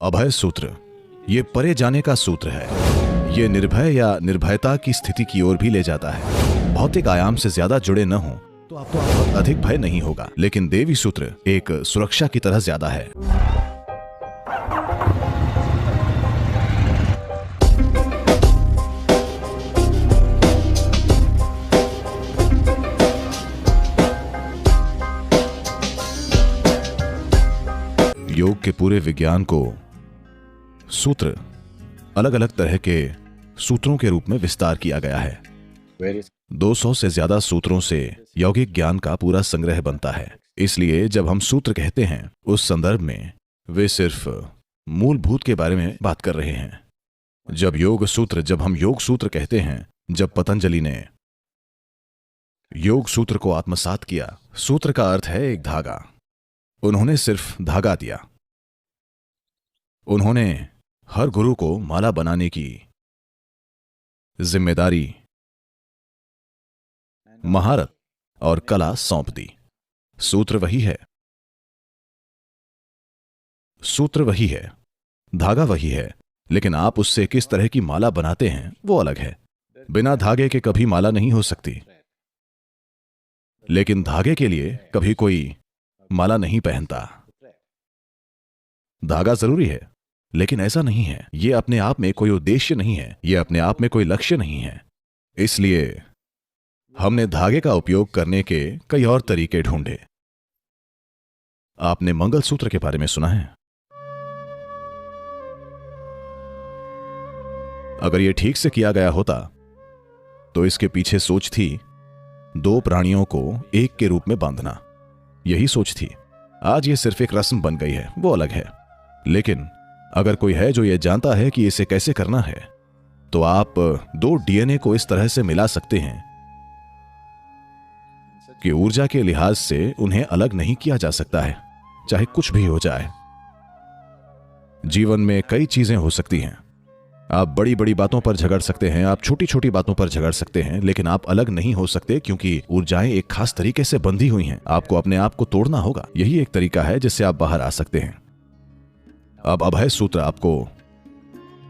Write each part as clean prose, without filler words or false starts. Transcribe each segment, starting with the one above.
अभय सूत्र ये परे जाने का सूत्र है। ये निर्भय या निर्भयता की स्थिति की ओर भी ले जाता है। भौतिक आयाम से ज्यादा जुड़े न हो तो आपको बहुत अधिक भय नहीं होगा, लेकिन देवी सूत्र एक सुरक्षा की तरह ज्यादा है। योग के पूरे विज्ञान को सूत्र अलग अलग तरह के सूत्रों के रूप में विस्तार किया गया है। 200 से ज्यादा सूत्रों से यौगिक ज्ञान का पूरा संग्रह बनता है। इसलिए जब हम सूत्र कहते हैं उस संदर्भ में वे सिर्फ मूलभूत के बारे में बात कर रहे हैं। जब हम योग सूत्र कहते हैं, जब पतंजलि ने योग सूत्र को आत्मसात किया, सूत्र का अर्थ है एक धागा। उन्होंने सिर्फ धागा दिया। उन्होंने हर गुरु को माला बनाने की जिम्मेदारी, महारत और कला सौंप दी। सूत्र वही है, धागा वही है, लेकिन आप उससे किस तरह की माला बनाते हैं वो अलग है। बिना धागे के कभी माला नहीं हो सकती, लेकिन धागे के लिए कभी कोई माला नहीं पहनता। धागा जरूरी है, लेकिन ऐसा नहीं है। यह अपने आप में कोई उद्देश्य नहीं है, यह अपने आप में कोई लक्ष्य नहीं है। इसलिए हमने धागे का उपयोग करने के कई और तरीके ढूंढे। आपने मंगलसूत्र के बारे में सुना है? अगर यह ठीक से किया गया होता तो इसके पीछे सोच थी दो प्राणियों को एक के रूप में बांधना। यही सोच थी। आज यह सिर्फ एक रस्म बन गई है, वो अलग है। लेकिन अगर कोई है जो यह जानता है कि इसे कैसे करना है, तो आप दो डीएनए को इस तरह से मिला सकते हैं कि ऊर्जा के लिहाज से उन्हें अलग नहीं किया जा सकता है, चाहे कुछ भी हो जाए। जीवन में कई चीजें हो सकती हैं। आप बड़ी बड़ी बातों पर झगड़ सकते हैं, आप छोटी छोटी बातों पर झगड़ सकते हैं, लेकिन आप अलग नहीं हो सकते, क्योंकि ऊर्जाएं एक खास तरीके से बंधी हुई हैं। आपको अपने आप को तोड़ना होगा। यही एक तरीका है जिससे आप बाहर आ सकते हैं। अब अभय सूत्र आपको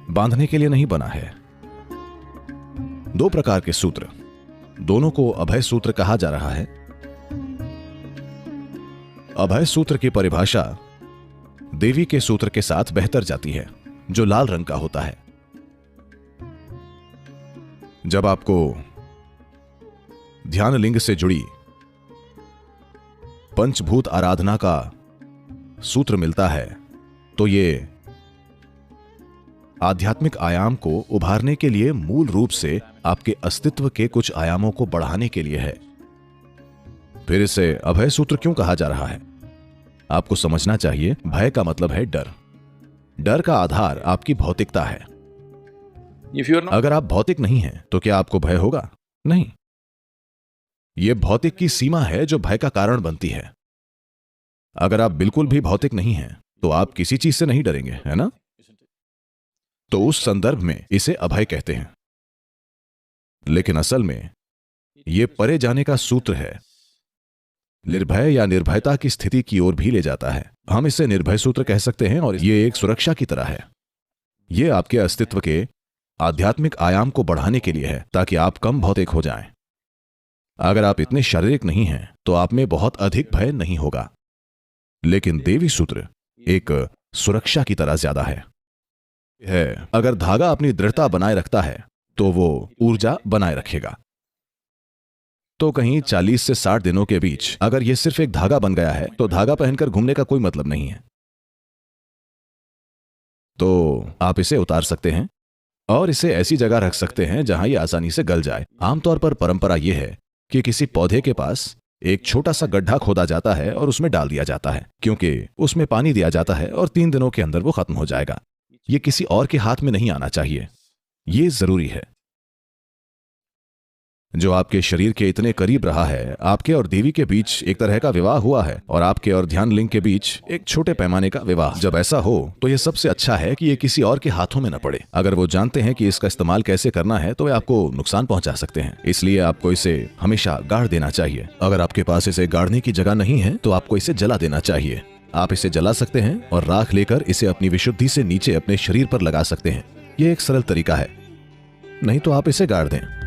बांधने के लिए नहीं बना है। दो प्रकार के सूत्र, दोनों को अभय सूत्र कहा जा रहा है। अभय सूत्र की परिभाषा देवी के सूत्र के साथ बेहतर जाती है, जो लाल रंग का होता है। जब आपको ध्यान लिंग से जुड़ी पंचभूत आराधना का सूत्र मिलता है, तो ये आध्यात्मिक आयाम को उभारने के लिए मूल रूप से आपके अस्तित्व के कुछ आयामों को बढ़ाने के लिए है। फिर इसे अभय सूत्र क्यों कहा जा रहा है? आपको समझना चाहिए, भय का मतलब है डर। डर का आधार आपकी भौतिकता है। अगर आप भौतिक नहीं हैं, तो क्या आपको भय होगा? नहीं। यह भौतिक की सीमा है जो भय का कारण बनती है। अगर आप बिल्कुल भी भौतिक नहीं हैं, तो आप किसी चीज से नहीं डरेंगे, है ना? तो उस संदर्भ में इसे अभय कहते हैं। लेकिन असल में यह परे जाने का सूत्र है। निर्भय या निर्भयता की स्थिति की ओर भी ले जाता है। हम इसे निर्भय सूत्र कह सकते हैं, और यह एक सुरक्षा की तरह है। यह आपके अस्तित्व के आध्यात्मिक आयाम को बढ़ाने के लिए है, ताकि आप कम भौतिक हो जाएं। अगर आप इतने शारीरिक नहीं हैं, तो आप में बहुत अधिक भय नहीं होगा। लेकिन देवी सूत्र एक सुरक्षा की तरह ज्यादा है। अगर धागा अपनी दृढ़ता बनाए रखता है, तो वो ऊर्जा बनाए रखेगा। तो कहीं 40 से 60 दिनों के बीच अगर यह सिर्फ एक धागा बन गया है, तो धागा पहनकर घूमने का कोई मतलब नहीं है। तो आप इसे उतार सकते हैं और इसे ऐसी जगह रख सकते हैं जहां यह आसानी से गल जाए। आमतौर पर परंपरा यह है कि किसी पौधे के पास एक छोटा सा गड्ढा खोदा जाता है और उसमें डाल दिया जाता है, क्योंकि उसमें पानी दिया जाता है और 3 दिनों के अंदर वो खत्म हो जाएगा। ये किसी और के हाथ में नहीं आना चाहिए। ये जरूरी है। जो आपके शरीर के इतने करीब रहा है, आपके और देवी के बीच एक तरह का विवाह हुआ है, और आपके और ध्यान लिंग के बीच एक छोटे पैमाने का विवाह। जब ऐसा हो तो यह सबसे अच्छा है कि यह किसी और के हाथों में न पड़े। अगर वो जानते हैं कि इसका इस्तेमाल कैसे करना है, तो वे आपको नुकसान पहुंचा सकते हैं। इसलिए आपको इसे हमेशा गाड़ देना चाहिए। अगर आपके पास इसे गाड़ने की जगह नहीं है, तो आपको इसे जला देना चाहिए। आप इसे जला सकते हैं और राख लेकर इसे अपनी विशुद्धि से नीचे अपने शरीर पर लगा सकते हैं। यह एक सरल तरीका है। नहीं तो आप इसे गाड़ दें।